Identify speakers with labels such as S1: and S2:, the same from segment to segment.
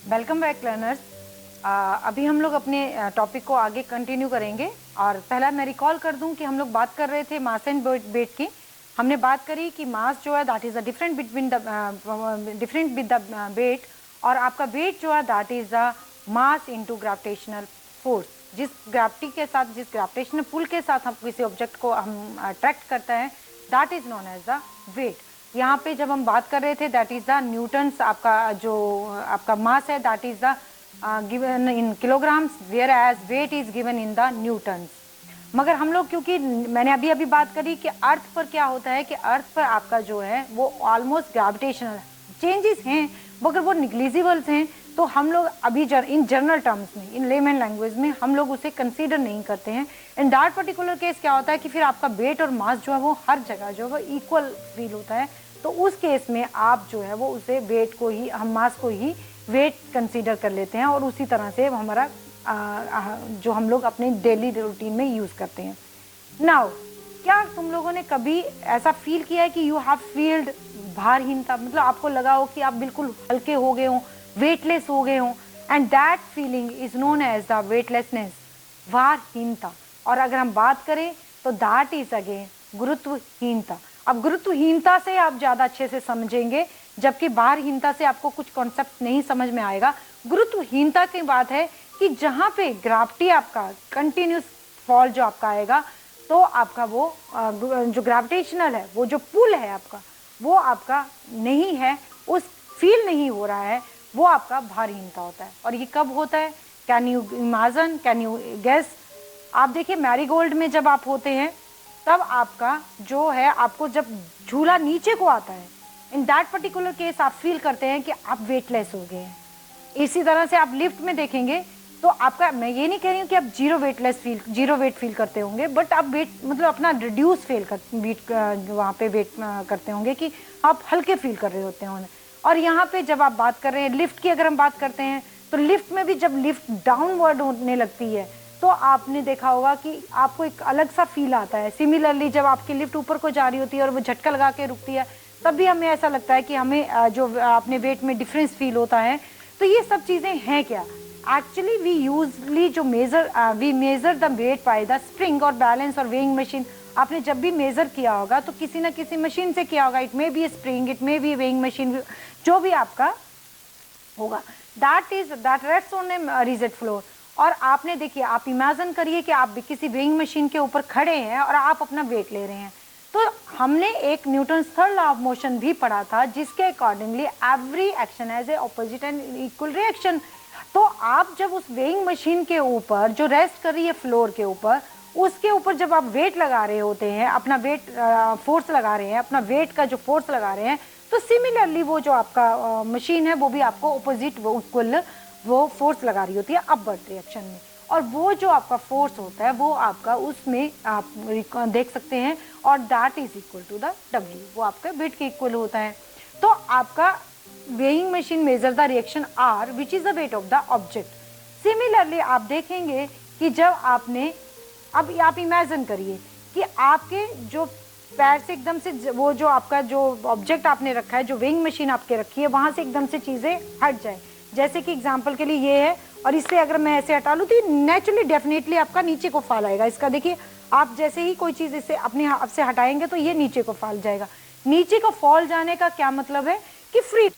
S1: Welcome back learners. अभी हम लोग अपने टॉपिक को आगे कंटिन्यू करेंगे। और पहला मैं रिकॉल कर दूं कि हम लोग बात कर रहे थे मास एंड वेट की। हमने बात करी कि मास जो है that is the different between the different with the weight, और आपका वेट जो है that is the mass into gravitational force. जिस ग्रेविटी के साथ, जिस ग्रेविटेशनल पुल के साथ हम किसी ऑब्जेक्ट को हम अट्रैक्ट करते हैं, that is known as the weight. यहाँ पे जब हम बात कर रहे थे दैट इज द न्यूटन्स, आपका जो आपका मास है that is the given in kilograms, where as weight is given in the newtons. मगर हम लोग, क्योंकि मैंने अभी अभी बात करी कि अर्थ पर क्या होता है कि अर्थ पर आपका जो है वो ऑलमोस्ट ग्रेविटेशनल चेंजेस हैं, मगर वो निग्लिजिबल्स हैं। तो हम लोग अभी इन जनरल टर्म्स में, इन लेमन लैंग्वेज में हम लोग उसे कंसीडर नहीं करते हैं। इन दैट पर्टिकुलर केस क्या होता है कि फिर आपका वेट और मास जो है वो हर जगह जो है वो इक्वल फील होता है। तो उस केस में आप जो है वो उसे वेट को ही, हम मास को ही वेट कंसीडर कर लेते हैं, और उसी तरह से हमारा जो हम लोग अपने डेली रूटीन में यूज करते हैं। नाउ, क्या तुम लोगों ने कभी ऐसा फील किया है कि यू हैव फील्ड भारहीनता, मतलब आपको लगा हो कि आप बिल्कुल हल्के हो गए हो, वेटलेस हो गए हो, and that feeling is known as the weightlessness, भारहीनता। और अगर हम बात करें तो दैट इज अगेन गुरुत्वहीनता। अब गुरुत्वहीनता से आप ज्यादा अच्छे से समझेंगे, जबकि भारहीनता से आपको कुछ कॉन्सेप्ट नहीं समझ में आएगा। गुरुत्वहीनता की बात है कि जहां पे ग्रेविटी आपका कंटिन्यूस फॉल जो आपका आएगा, तो आपका वो जो ग्रेविटेशनल है, वो जो पुल है आपका, वो आपका नहीं है, उस फील नहीं हो रहा है, वो आपका भारहीनता होता है। और ये कब होता है? Can you imagine, can you guess? आप देखिए, मैरीगोल्ड में जब आप होते हैं तब आपका जो है, आपको जब झूला नीचे को आता है, इन दैट पर्टिकुलर केस आप फील करते हैं कि आप वेटलेस हो गए हैं। इसी तरह से आप लिफ्ट में देखेंगे तो आपका, मैं ये नहीं कह रही हूँ कि आप जीरो वेट फील करते होंगे, बट आप वेट मतलब अपना रिड्यूस फील कर वेट वहाँ पे वेट करते होंगे कि आप हल्के फील कर रहे होते हैं। और यहाँ पे जब आप बात कर रहे हैं लिफ्ट की, अगर हम बात करते हैं तो लिफ्ट में भी जब लिफ्ट डाउनवर्ड होने लगती है तो आपने देखा होगा कि आपको एक अलग सा फील आता है। सिमिलरली जब आपकी लिफ्ट ऊपर को जा रही होती है और वो झटका लगा के रुकती है, तब भी हमें ऐसा लगता है कि हमें जो अपने वेट में डिफरेंस फील होता है। तो ये सब चीज़ें हैं क्या? एक्चुअली वी यूजली जो we measure the weight by the spring और बैलेंस और वेइंग मशीन। आपने जब भी मेजर किया होगा तो किसी ना किसी मशीन से किया होगा, it may be spring, it may be weighing machine, जो भी आपका होगा, that rest on a rigid floor. और आपने देखिए, आप इमेजिन करिए कि आप भी किसी वेइंग मशीन के ऊपर खड़े हैं और आप अपना वेट ले रहे हैं। तो हमने एक Newton third law of motion भी पढ़ा था, जिसके accordingly every action has a opposite and equal reaction. तो आप जब उस वेइंग मशीन के ऊपर जो रेस्ट कर रही है फ्लोर के ऊपर, उसके ऊपर जब आप वेट लगा रहे होते हैं, अपना वेट फोर्स लगा रहे हैं, अपना वेट का जो फोर्स लगा रहे हैं, तो सिमिलरली वो जो आपका मशीन है वो भी आपको ऑपोजिट वो इक्वल वो फोर्स लगा रही होती है अपवर्ड रिएक्शन में। और वो जो आपका फोर्स होता है वो आपका उसमें आप देख सकते हैं, और that is equal to the W, वो आपका वेट के इक्वल होता है। तो आपका weighing machine measure the reaction R which is the weight of the object. Similarly आप देखेंगे कि जब आपने, अब आप इमेजिन करिए कि आपके जो पैर से एकदम से वो जो आपका जो ऑब्जेक्ट आपने रखा है, जो वेइंग मशीन आपके रखी है, वहां से एकदम से चीजें हट जाए। जैसे कि एग्जांपल के लिए ये है, और इससे अगर मैं ऐसे हटा लूँ तो नेचुरली डेफिनेटली आपका नीचे को फॉल आएगा। इसका देखिए, आप जैसे ही कोई चीज इससे अपने आप से हटाएंगे तो ये नीचे को फॉल जाएगा। नीचे को फॉल जाने का क्या मतलब है कि फ्री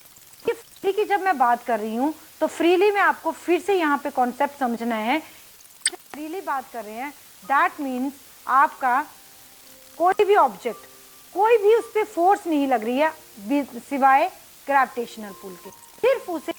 S1: की जब मैं बात कर रही हूँ तो फ्रीली में आपको फिर से यहाँ पे कॉन्सेप्ट समझना है। फ्रीली बात कर रहे हैं, दैट मीन्स आपका कोई भी ऑब्जेक्ट, कोई भी उस पर फोर्स नहीं लग रही है सिवाय ग्रेविटेशनल पुल के, सिर्फ उसे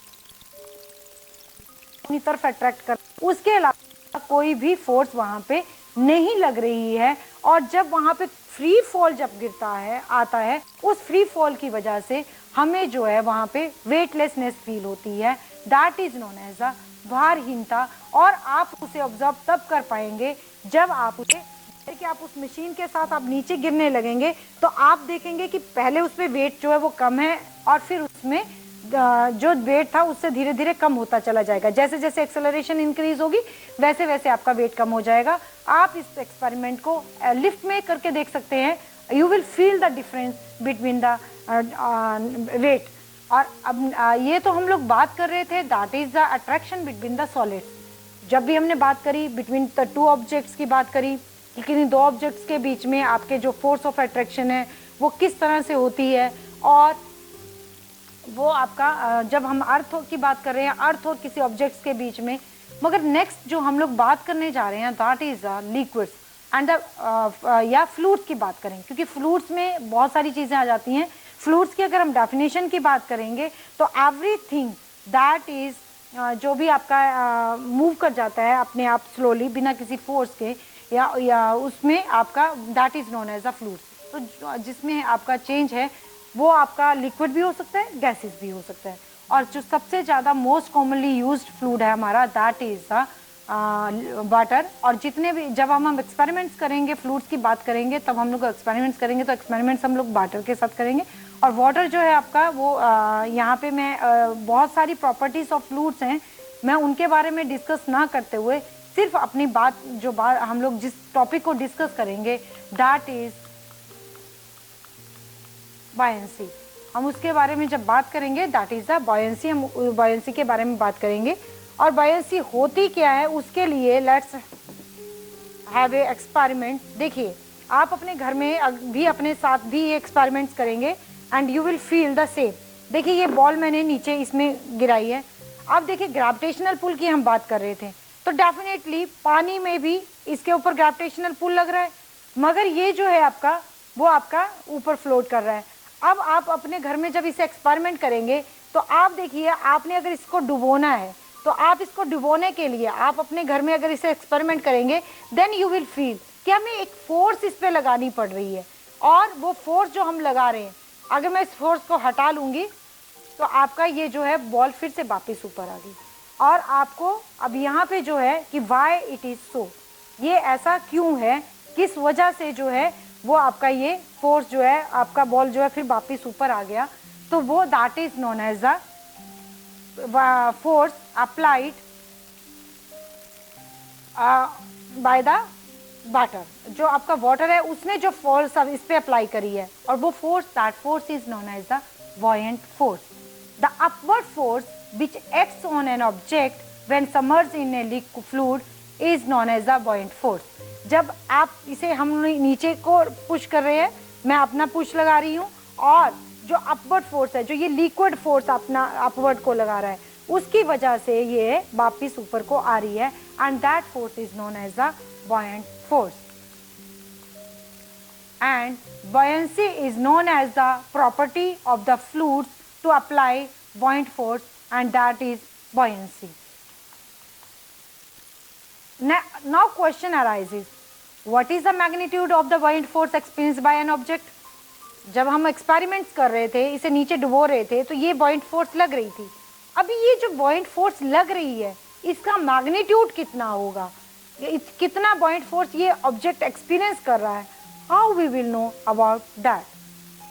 S1: अपनी तरफ अट्रैक्ट कर, उसके अलावा कोई भी फोर्स वहां पे नहीं लग रही है। और जब वहां पे फ्री फॉल जब गिरता है, आता है, उस फ्री फॉल की वजह से हमें जो है वहां पे वेटलेसनेस फील होती है, that is known as a भारहीनता। और आप उसे ऑब्जर्व तब कर पाएंगे जब आप उसे कि आप उस मशीन के साथ आप नीचे गिरने लगेंगे, तो आप देखेंगे कि पहले उसमें वेट जो है वो कम है, और फिर उसमें जो वेट था उससे धीरे धीरे कम होता चला जाएगा। जैसे जैसे एक्सेलरेशन इंक्रीज होगी वैसे वैसे आपका वेट कम हो जाएगा। आप इस एक्सपेरिमेंट को लिफ्ट में करके देख सकते हैं, you will feel the difference between the weight. और अब ये तो हम लोग बात कर रहे थे, that is the attraction between the solids. जब भी हमने बात करी बिटवीन द टू ऑब्जेक्ट्स की बात करी, लेकिन इन दो ऑब्जेक्ट्स के बीच में आपके जो फोर्स ऑफ अट्रैक्शन है वो किस तरह से होती है, और वो आपका जब हम अर्थ की बात कर रहे हैं, अर्थ और किसी ऑब्जेक्ट्स के बीच में। मगर नेक्स्ट जो हम लोग बात करने जा रहे हैं that is liquids and the या फ्लूइड्स की बात करें, क्योंकि फ्लूइड्स में बहुत सारी चीज़ें आ जाती हैं। फ्लूइड्स की अगर हम डेफिनेशन की बात करेंगे तो एवरीथिंग दैट इज जो भी आपका मूव कर जाता है अपने आप स्लोली बिना किसी फोर्स के, या उसमें आपका that is known as a fluids. तो जिसमें आपका चेंज है वो आपका लिक्विड भी हो सकता है, गैसेस भी हो सकता है। और जो सबसे ज़्यादा मोस्ट कॉमनली यूज्ड फ्लूइड है हमारा दैट इज द वाटर। और जितने भी जब हम एक्सपेरिमेंट्स करेंगे, फ्लूइड्स की बात करेंगे, तब हम लोग एक्सपेरिमेंट्स करेंगे तो एक्सपेरिमेंट्स हम लोग वाटर के साथ करेंगे। और वाटर जो है आपका वो यहाँ पे मैं बहुत सारी प्रॉपर्टीज ऑफ फ्लूइड्स हैं, मैं उनके बारे में डिस्कस ना करते हुए सिर्फ अपनी बात हम लोग जिस टॉपिक को डिस्कस करेंगे दैट इज बॉयंसी। हम उसके बारे में जब बात करेंगे दैट इज द बॉयंसी, हम बॉयंसी के बारे में बात करेंगे। और बॉयंसी होती क्या है उसके लिए लेट्स हैव ए एक्सपेरिमेंट। देखिए आप अपने घर में भी अपने साथ भी ये एक्सपेरिमेंट्स करेंगे and you will feel the same. देखिए ये बॉल मैंने नीचे इसमें गिराई है। अब देखिए ग्रेविटेशनल पुल की हम बात कर रहे थे, तो डेफिनेटली पानी में भी इसके ऊपर ग्रेविटेशनल पुल लग रहा है, मगर ये जो है आपका वो आपका ऊपर फ्लोट कर रहा है। अब आप अपने घर में जब इसे एक्सपेरिमेंट करेंगे तो आप देखिए, आपने अगर इसको डुबोना है तो आप इसको डुबोने के लिए आप अपने घर में अगर इसे एक्सपेरिमेंट करेंगे देन यू विल फील कि हमें एक फोर्स इस पे लगानी पड़ रही है। और वो फोर्स जो हम लगा रहे हैं, अगर मैं इस फोर्स को हटा लूंगी तो आपका ये जो है बॉल फिर से वापस ऊपर आ गई। और आपको अब यहाँ पे जो है कि वाई इट इज सो, ये ऐसा क्यों है, किस वजह से जो है वो आपका ये फोर्स जो है आपका बॉल जो है फिर वापस ऊपर आ गया। तो वो that is known as the force applied by the water. जो आपका वाटर है उसने जो फोर्स अब इस पे अप्लाई करी है, और वो force that force is known as the buoyant force. The upward force which acts on an object when submerged in a liquid fluid is known as the buoyant force. जब आप इसे हम नीचे को पुश कर रहे हैं, मैं अपना पुश लगा रही हूँ, और जो अपवर्ड फोर्स है, जो ये लिक्विड फोर्स अपना अपवर्ड को लगा रहा है, उसकी वजह से ये वापिस ऊपर को आ रही है, and that force is known as the buoyant force. And buoyancy is known as the property of the fluids to apply buoyant force, and that is buoyancy. Now question arises, what is the magnitude of the buoyant force experienced by an object? जब हम experiments कर रहे थे, इसे नीचे डुबो रहे थे, तो ये buoyant force लग रही थी। अभी ये जो buoyant force लग रही है इसका मैग्नीट्यूड कितना होगा, कितना buoyant force ये ऑब्जेक्ट एक्सपीरियंस कर रहा है, how we will know about that?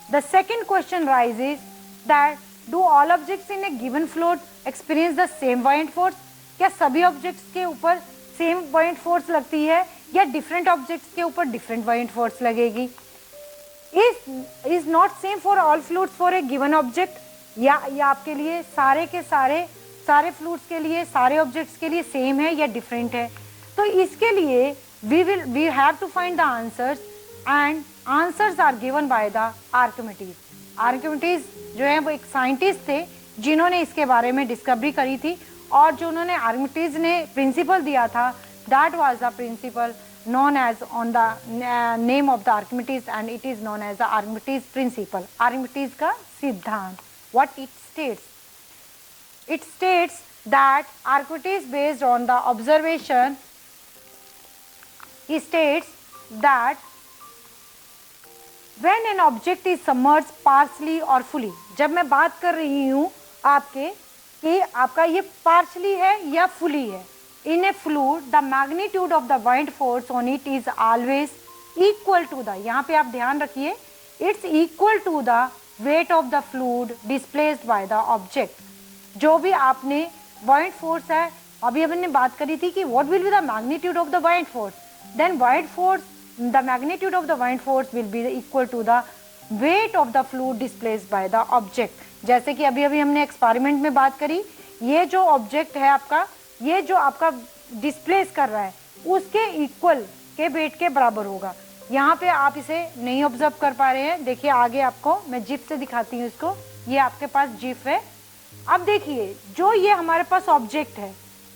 S1: The second question rises that do all objects in a given fluid experience the same buoyant force? क्या सभी ऑब्जेक्ट्स के ऊपर सेम buoyant force लगती है, या डिफरेंट ऑब्जेक्ट्स के ऊपर डिफरेंट buoyant force लगेगी? Is not same for all fluids for a given object? या आपके लिए सारे के सारे फ्लूइड्स के लिए, सारे ऑब्जेक्ट्स के लिए सेम है या डिफरेंट है? तो इसके लिए we have to find the answers, and answers are given by the Archimedes. Archimedes जो है वो एक साइंटिस्ट थे जिन्होंने इसके बारे में डिस्कवरी करी थी, और जो उन्होंने आर्किमिडीज ने प्रिंसिपल दिया था that was the principle known as on the name of the Archimedes, and it is known as the Archimedes principle. Archimedes का सिद्धांत, what it states? It states that Archimedes based on the observation, he states that when an object is submerged partially or fully, जब मैं बात कर रही हूँ आपके कि आपका ये partially है या fully है, in a fluid the magnitude of the buoyant force on it is always equal to the, यहाँ पे आप ध्यान रखिए, it's equal to the weight of the fluid displaced by the object. जो भी आपने buoyant force है, अभी हमने बात करी थी कि what will be the magnitude of the buoyant force, then buoyant force, the magnitude of the buoyant force will be equal to the weight of the fluid displaced by the object. जैसे कि अभी अभी हमने experiment में बात करी, ये जो ऑब्जेक्ट है आपका, ये जो आपका डिस्प्लेस कर रहा है उसके इक्वल के वेट के बराबर होगा। यहाँ पे आप इसे नहीं ऑब्जर्व कर पा रहे हैं, देखिए आगे आपको मैं जिप से दिखाती हूँ इसको। ये आपके पास जिप है। अब देखिए जो ये हमारे पास ऑब्जेक्ट है,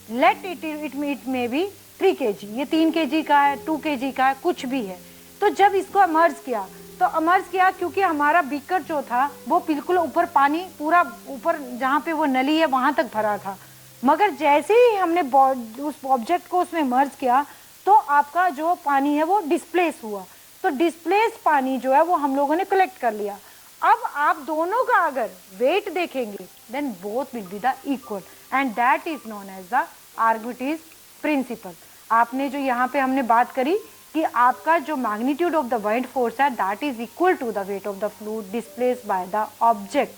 S1: लेट इट में बी 3 kg, ये 3 kg का है, 2 kg का है, कुछ भी है। तो जब इसको अमर्ज किया तो अमर्ज किया क्योंकि हमारा बीकर जो था वो बिल्कुल ऊपर, पानी पूरा ऊपर जहाँ पे वो नली है वहां तक भरा था। मगर जैसे ही हमने उस ऑब्जेक्ट को उसमें मर्ज किया तो आपका जो पानी है वो डिस्प्लेस हुआ। तो डिस्प्लेस पानी जो है वो हम लोगों ने कलेक्ट कर लिया। अब आप दोनों का अगर वेट देखेंगे then both will be the equal and that is known as the Archimedes principle. आपने जो यहाँ पे हमने बात करी कि आपका जो magnitude of the bound force है that is equal to the weight of the fluid displaced by the object.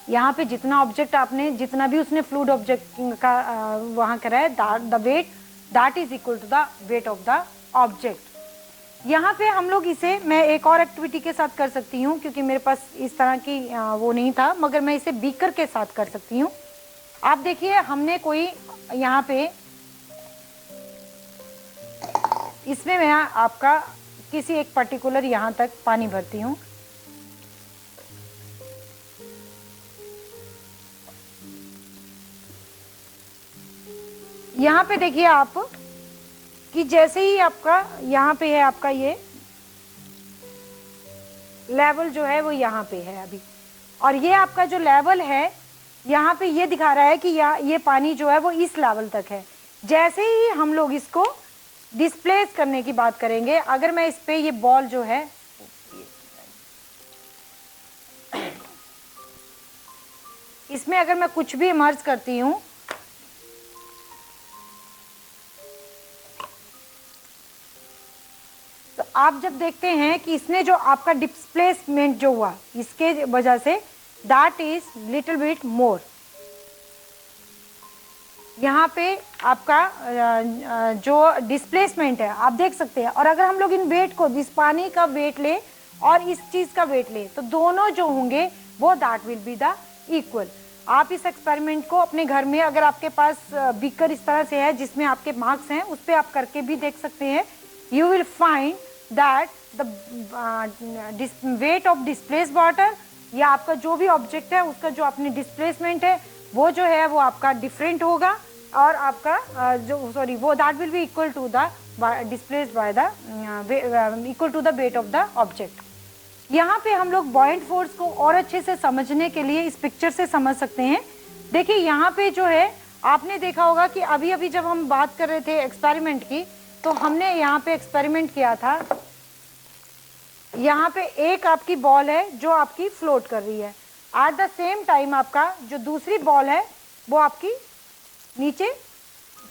S1: यहाँ पे जितना ऑब्जेक्ट आपने, जितना भी उसने फ्लूइड ऑब्जेक्ट का वहां करा है, the weight that is equal to the weight of the object. यहाँ पे हम लोग इसे, मैं एक और एक्टिविटी के साथ कर सकती हूँ क्योंकि मेरे पास इस तरह की वो नहीं था, मगर मैं इसे बीकर के साथ कर सकती हूँ। आप देखिए हमने कोई यहाँ पे, इसमें मैं आपका किसी एक पर्टिकुलर यहाँ तक पानी भरती हूँ। यहाँ पे देखिए आप कि जैसे ही आपका यहाँ पे है, आपका ये लेवल जो है वो यहाँ पे है अभी, और ये आपका जो लेवल है यहाँ पे ये दिखा रहा है कि ये पानी जो है वो इस लेवल तक है। जैसे ही हम लोग इसको डिस्प्लेस करने की बात करेंगे, अगर मैं इस पे ये बॉल जो है, इसमें अगर मैं कुछ भी इमर्ज करती हूँ तो आप जब देखते हैं कि इसने जो आपका डिस्प्लेसमेंट जो हुआ इसके वजह say that is little bit more. यहाँ पे आपका जो डिस्प्लेसमेंट है आप देख सकते हैं। और अगर हम लोग इन वेट को, इस पानी का वेट ले और इस चीज का वेट ले तो दोनों जो होंगे वो that will be the equal. आप इस एक्सपेरिमेंट को अपने घर में, अगर आपके पास बीकर इस तरह से है जिसमें आपके मार्क्स हैं, उस पर आप करके भी देख सकते हैं। You will find that the weight of displaced water, या आपका जो भी ऑब्जेक्ट है उसका जो अपनी डिस्प्लेसमेंट है वो जो है वो आपका डिफरेंट होगा, और आपका जो सॉरी वो that will be equal to the displaced by the equal to the weight of the object. यहाँ पे हम लोग बॉयंट फोर्स को और अच्छे से समझने के लिए इस पिक्चर से समझ सकते हैं। देखिए यहाँ पे जो है आपने देखा होगा कि अभी अभी जब हम बात कर रहे थे एक्सपेरिमेंट की, तो हमने यहाँ पे एक्सपेरिमेंट किया था। यहाँ पे एक आपकी बॉल है जो आपकी फ्लोट कर रही है, एट द सेम टाइम आपका जो दूसरी बॉल है वो आपकी नीचे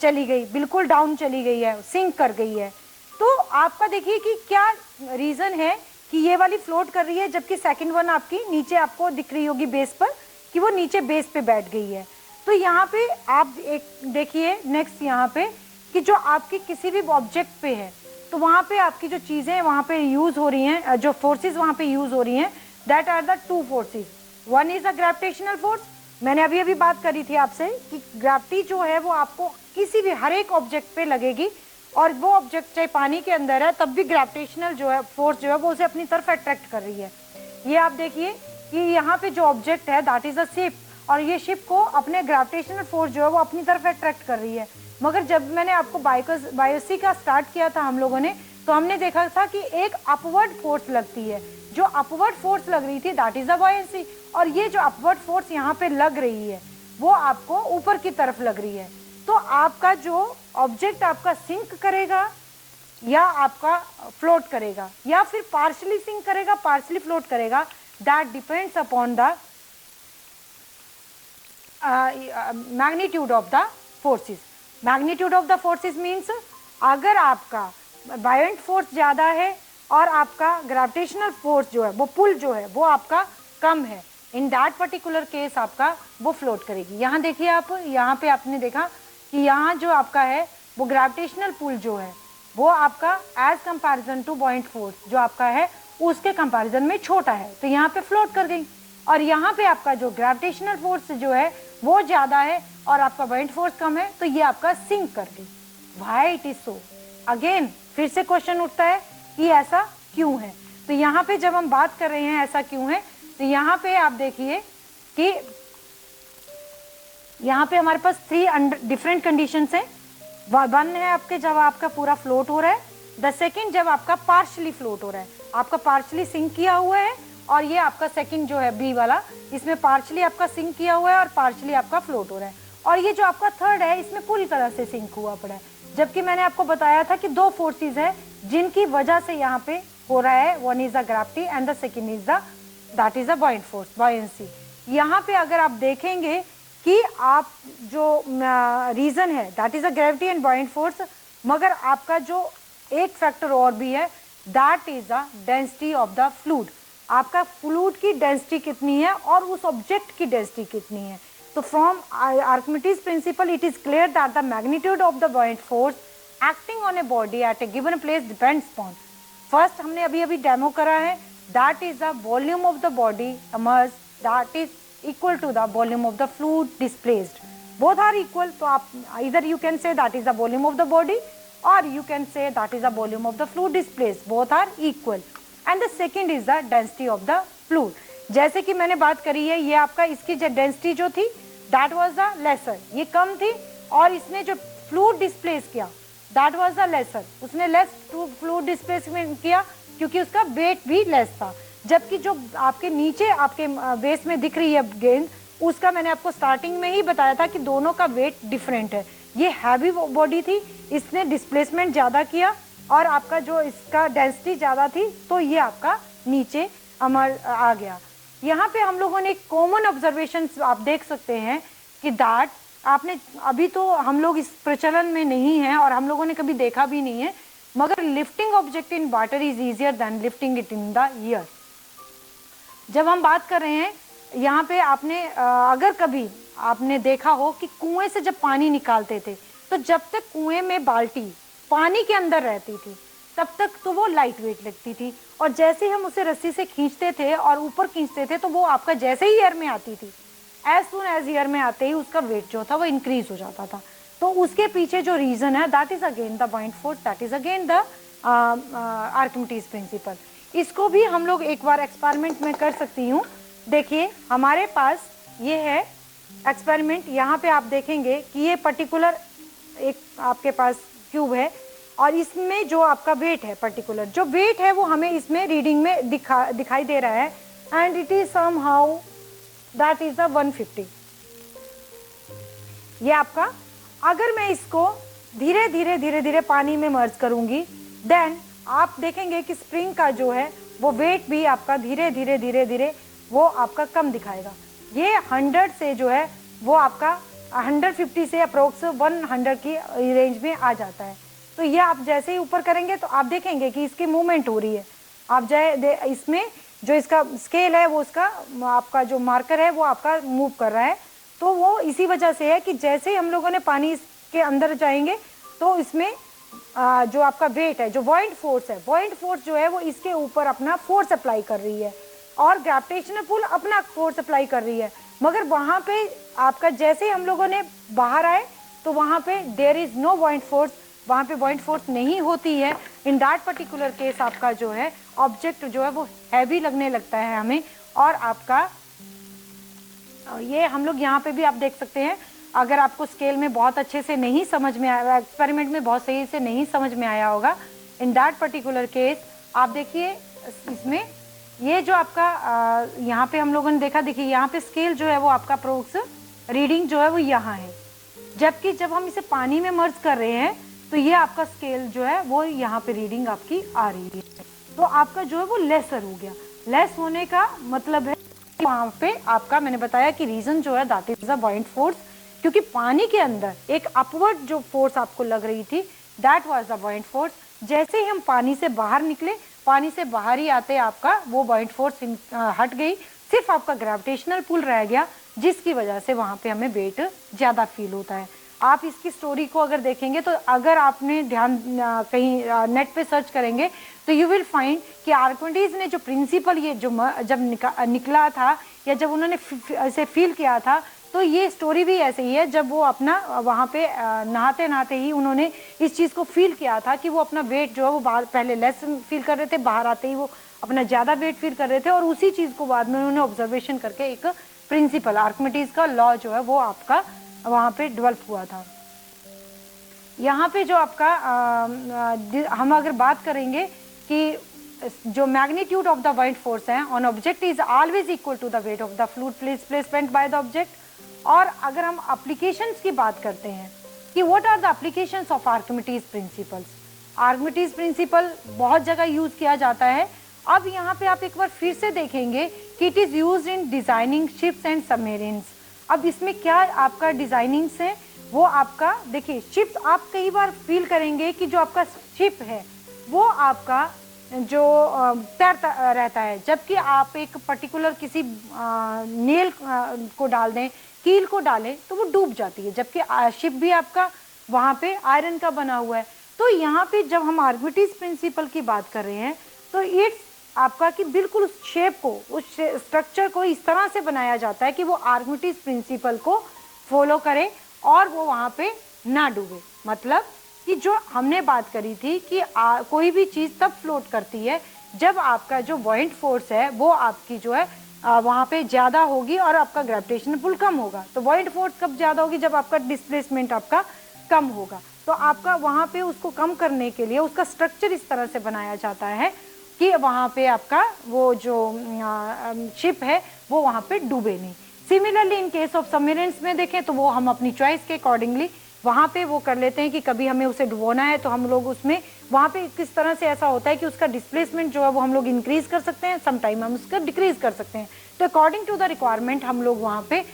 S1: चली गई, बिल्कुल डाउन चली गई है, सिंक कर गई है। तो आपका देखिए कि क्या रीजन है कि ये वाली फ्लोट कर रही है जबकि सेकंड वन आपकी नीचे आपको दिख रही होगी बेस पर, कि वो नीचे बेस पे बैठ गई है। तो यहाँ पे आप एक देखिए नेक्स्ट यहाँ पे कि जो आपकी किसी भी ऑब्जेक्ट पे है तो वहाँ पे आपकी जो चीज़ें वहाँ पे यूज हो रही हैं, जो फोर्सेस वहाँ पे यूज हो रही हैं, that are the two forces. One is the gravitational force, मैंने अभी अभी बात करी थी आपसे कि ग्रेविटी जो है वो आपको किसी भी हर एक ऑब्जेक्ट पे लगेगी, और वो ऑब्जेक्ट चाहे पानी के अंदर है तब भी ग्रेविटेशनल जो है फोर्स जो है वो उसे अपनी तरफ अट्रैक्ट कर रही है। ये आप देखिए कि यहाँ पे जो ऑब्जेक्ट है दैट इज अ शिप, और ये शिप को अपने ग्रेविटेशनल फोर्स जो है वो अपनी तरफ अट्रैक्ट कर रही है। मगर जब मैंने आपको बायोसी का स्टार्ट किया था हम लोगों ने, तो हमने देखा था कि एक अपवर्ड फोर्स लगती है, जो अपवर्ड फोर्स लग रही थी दैट इज द बायोसी, और ये जो अपवर्ड फोर्स यहाँ पे लग रही है वो आपको ऊपर की तरफ लग रही है। तो आपका जो ऑब्जेक्ट आपका सिंक करेगा या आपका फ्लोट करेगा, या फिर पार्शली सिंक करेगा पार्शली फ्लोट करेगा, that depends upon the magnitude of the forces. Magnitude of the forces means अगर आपका बायोंट फोर्स ज़्यादा है और आपका ग्रेविटेशनल फोर्स जो है वो पुल जो है वो आपका कम है, इन दैट पर्टिकुलर केस आपका वो फ्लोट करेगी। यहाँ देखिए आप, यहाँ पे आपने देखा कि यहाँ जो आपका है वो ग्रेविटेशनल पुल जो है वो आपका as comparison to buoyant force जो आपका है उसके कंपैरिजन में छोटा है, तो यहाँ पे फ्लोट कर गई। और यहाँ पे आपका जो ग्रेविटेशनल फोर्स जो है वो ज्यादा है और आपका बाइंड फोर्स कम है, तो ये आपका सिंक कर गई। Why it is so? Again फिर से क्वेश्चन उठता है कि ऐसा क्यों है। तो यहाँ पे जब हम बात कर रहे हैं ऐसा क्यों है, तो यहाँ पे आप देखिए कि यहाँ पे हमारे पास 3 डिफरेंट कंडीशंस हैं। वन है आपके जब आपका पूरा फ्लोट हो रहा है, द सेकंड जब आपका पार्शली फ्लोट हो रहा है, आपका पार्शली सिंक किया हुआ है, और ये आपका सेकंड जो है बी वाला, इसमें पार्शली आपका सिंक किया हुआ है और पार्शली आपका फ्लोट हो रहा है, और ये जो आपका थर्ड है इसमें पूरी तरह से सिंक हुआ पड़ा है। जबकि मैंने आपको बताया था कि 2 फोर्सेस है जिनकी वजह से यहाँ पे हो रहा है, one is the gravity and the second is that is the बॉइंट force, buoyancy. यहाँ पे अगर आप देखेंगे कि आप जो रीजन है that is a gravity and बॉइंट force, मगर आपका जो एक फैक्टर और भी है that is the density of the fluid. आपका फ्लूइड की डेंसिटी कितनी है और उस ऑब्जेक्ट की डेंसिटी कितनी है। तो from Archimedes principal it is clear that the magnitude of the बॉइंट force acting on a body at A given place depends upon, first हमने अभी अभी डेमो करा है, that is the volume of the body emerge that is equal to the volume of the fluid displaced. Both are equal, तो आप either you can say that is the volume of the body or you can say that is the volume of the fluid displaced. Both are equal. And the second is the density of the fluid. जैसे कि मैंने बात करी है, ये आपका इसकी जो डेंसिटी जो थी that was the lesser, ये कम थी, और इसने जो fluid displace किया that was the lesser, उसने less fluid displacement किया क्योंकि उसका weight भी less था। जबकि जो आपके नीचे आपके बेस में दिख रही है गेंद, उसका मैंने आपको स्टार्टिंग में ही बताया था कि दोनों का वेट डिफरेंट है। ये हैवी बॉडी थी, इसने डिस्प्लेसमेंट ज़्यादा किया, और आपका जो इसका डेंसिटी ज़्यादा थी तो ये आपका नीचे अमर आ गया। यहाँ पे हम लोगों ने एक कॉमन ऑब्जर्वेशन आप देख सकते हैं कि दैट आपने अभी तो हम लोग इस प्रचलन में नहीं है और हम लोगों ने कभी देखा भी नहीं है, मगर lifting object in water is easier than lifting it in the air. जब हम बात कर रहे हैं यहाँ पे, आपने अगर कभी आपने देखा हो कि कुएं से जब पानी निकालते थे, तो जब तक कुएं में बाल्टी पानी के अंदर रहती थी तब तक तो वो लाइट वेट लगती थी, और जैसे हम उसे रस्सी से खींचते थे और ऊपर खींचते थे तो वो आपका जैसे ही एयर में आती थी, एज सुन एज एयर में आते ही उसका वेट जो था वो इंक्रीज हो जाता था। तो उसके पीछे जो रीजन है that is again the बॉइंट force, that is again the Archimedes principal. इसको भी हम लोग एक बार एक्सपेरिमेंट में कर सकती हूँ। देखिए हमारे पास ये है एक्सपेरिमेंट, यहाँ पे आप देखेंगे कि ये पर्टिकुलर एक आपके पास क्यूब है, और इसमें जो आपका वेट है, पर्टिकुलर जो वेट है वो हमें इसमें रीडिंग में दिखाई दे रहा है, and it is somehow that is the 150। ये आपका, अगर मैं इसको धीरे धीरे पानी में मर्ज करूंगी, देन आप देखेंगे कि स्प्रिंग का जो है वो वेट भी आपका धीरे धीरे वो आपका कम दिखाएगा। ये 100 से जो है वो आपका 150 से अप्रोक्स 100 की रेंज में आ जाता है। तो ये आप जैसे ही ऊपर करेंगे तो आप देखेंगे कि इसकी मूवमेंट हो रही है। आप जाए इसमें जो इसका स्केल है वो उसका आपका जो मार्कर है वो आपका मूव कर रहा है। तो वो इसी वजह से है कि जैसे ही हम लोगों ने पानी इसके अंदर जाएंगे तो इसमें जो आपका वेट है, जो बॉइंट फोर्स है, बॉइंट फोर्स जो है वो इसके ऊपर अपना फोर्स अप्लाई कर रही है, और ग्रेविटेशनल पुल अपना फोर्स अप्लाई कर रही है। मगर वहाँ पे आपका जैसे हम लोगों ने बाहर आए तो वहाँ पे there is no buoyant force, वहाँ पे बॉइंट फोर्स नहीं होती है। इन दैट पर्टिकुलर केस आपका जो है ऑब्जेक्ट जो है वो हैवी लगने लगता है हमें, और आपका ये हम लोग यहाँ पे भी आप देख सकते हैं। अगर आपको स्केल में बहुत अच्छे से नहीं समझ में आया, एक्सपेरिमेंट में बहुत सही से नहीं समझ में आया होगा, इन दैट पर्टिकुलर केस आप देखिए इसमें ये जो आपका यहाँ पे हम लोगों ने देखा, देखिए यहाँ पे स्केल जो है वो आपका अप्रोक्स रीडिंग जो है वो यहाँ है, जबकि जब हम इसे पानी में मर्ज कर रहे हैं तो ये आपका स्केल जो है वो यहाँ पे रीडिंग आपकी आ रही है। तो आपका जो है वो लेसर हो गया। लेस होने का मतलब है वहाँ पे आपका, मैंने बताया कि रीजन जो है दैट इज द बॉइंट फोर्स, क्योंकि पानी के अंदर एक अपवर्ड जो फोर्स आपको लग रही थी दैट वाज द बॉइंट फोर्स। जैसे ही हम पानी से बाहर निकले, पानी से बाहर ही आते आपका वो बॉइंट फोर्स हट गई, सिर्फ आपका ग्रेविटेशनल पुल रह गया, जिसकी वजह से वहाँ पे हमें वेट ज़्यादा फील होता है। आप इसकी स्टोरी को अगर देखेंगे तो अगर आपने ध्यान कहीं नेट पे सर्च करेंगे तो यू विल फाइंड कि आर्किमिडीज ने जो प्रिंसिपल ये जो जब निकला था या जब उन्होंने इसे फील किया था, तो ये स्टोरी भी ऐसे ही है। जब वो अपना वहाँ पे नहाते नहाते ही उन्होंने इस चीज़ को फील किया था कि वो अपना वेट जो है वो पहले लेस फील कर रहे थे, बाहर आते ही वो अपना ज़्यादा वेट फील कर रहे थे, और उसी चीज़ को बाद में उन्होंने ऑब्जर्वेशन करके एक प्रिंसिपल आर्किमिडीज का लॉ जो है वो आपका वहाँ पे डेवलप हुआ था। यहाँ पे जो आपका हम अगर बात करेंगे कि जो magnitude of the white force है on object is always equal to the weight of the fluid placement by the object. और अगर हम एप्लीकेशंस की बात करते हैं कि what are the applications of Archimedes principles, Archimedes principle बहुत जगह यूज किया जाता है। अब यहाँ पे आप एक बार फिर से देखेंगे कि it is used in designing ships and submarines. अब इसमें क्या आपका डिजाइनिंग्स है वो आपका देखिए, शिप्स आप कई बार फील करेंगे कि जो आपका शिप है वो आपका जो तैरता रहता है, जबकि आप एक पर्टिकुलर किसी नेल को डाल दें, कील को डालें तो वो डूब जाती है, जबकि शिप भी आपका वहाँ पे आयरन का बना हुआ है। तो यहाँ पे जब हम आर्किमिडीज प्रिंसिपल की बात कर रहे हैं तो इट्स आपका कि बिल्कुल उस शेप को, उस स्ट्रक्चर को इस तरह से बनाया जाता है कि वो आर्किमिडीज प्रिंसिपल को फॉलो करे और वो वहाँ पे ना डूबे। मतलब कि जो हमने बात करी थी कि कोई भी चीज़ तब फ्लोट करती है जब आपका जो बॉइंट फोर्स है वो आपकी जो है वहाँ पे ज़्यादा होगी और आपका ग्रेविटेशनल पुल कम होगा। तो बॉइंट फोर्स कब ज़्यादा होगी? जब आपका डिस्प्लेसमेंट आपका कम होगा। तो आपका वहाँ पे उसको कम करने के लिए उसका स्ट्रक्चर इस तरह से बनाया जाता है कि वहाँ पे आपका वो जो शिप है वो वहाँ पे डूबे नहीं। Similarly in case of submarines में देखें तो वो हम अपनी चॉइस के अकॉर्डिंगली वहाँ पे वो कर लेते हैं कि कभी हमें उसे डुबोना है तो हम लोग उसमें वहाँ पे किस तरह से ऐसा होता है कि उसका डिस्प्लेसमेंट जो है वो हम लोग इंक्रीज कर सकते हैं, सम टाइम हम उसका डिक्रीज कर सकते हैं। तो अकॉर्डिंग टू द रिक्वायरमेंट हम लोग वहाँ पे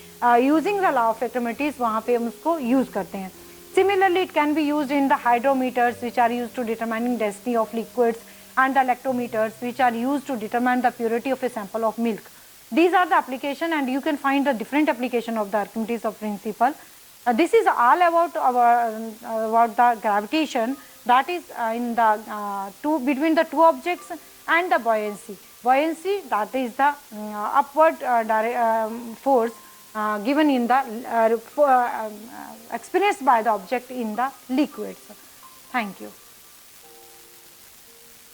S1: using the law of Archimedes वहाँ पे हम उसको यूज करते हैं। Similarly, it can be used in the hydrometers, which are used to determining density of liquids, and the lactometers, which are used to determine the purity of a sample of milk. These are the application, and you can find the different application of the Archimedes of principle. This is all about about the gravitation, that is in the between the two objects, and the buoyancy. Buoyancy, that is the upward force given in the experienced by the object in the liquids. Thank you.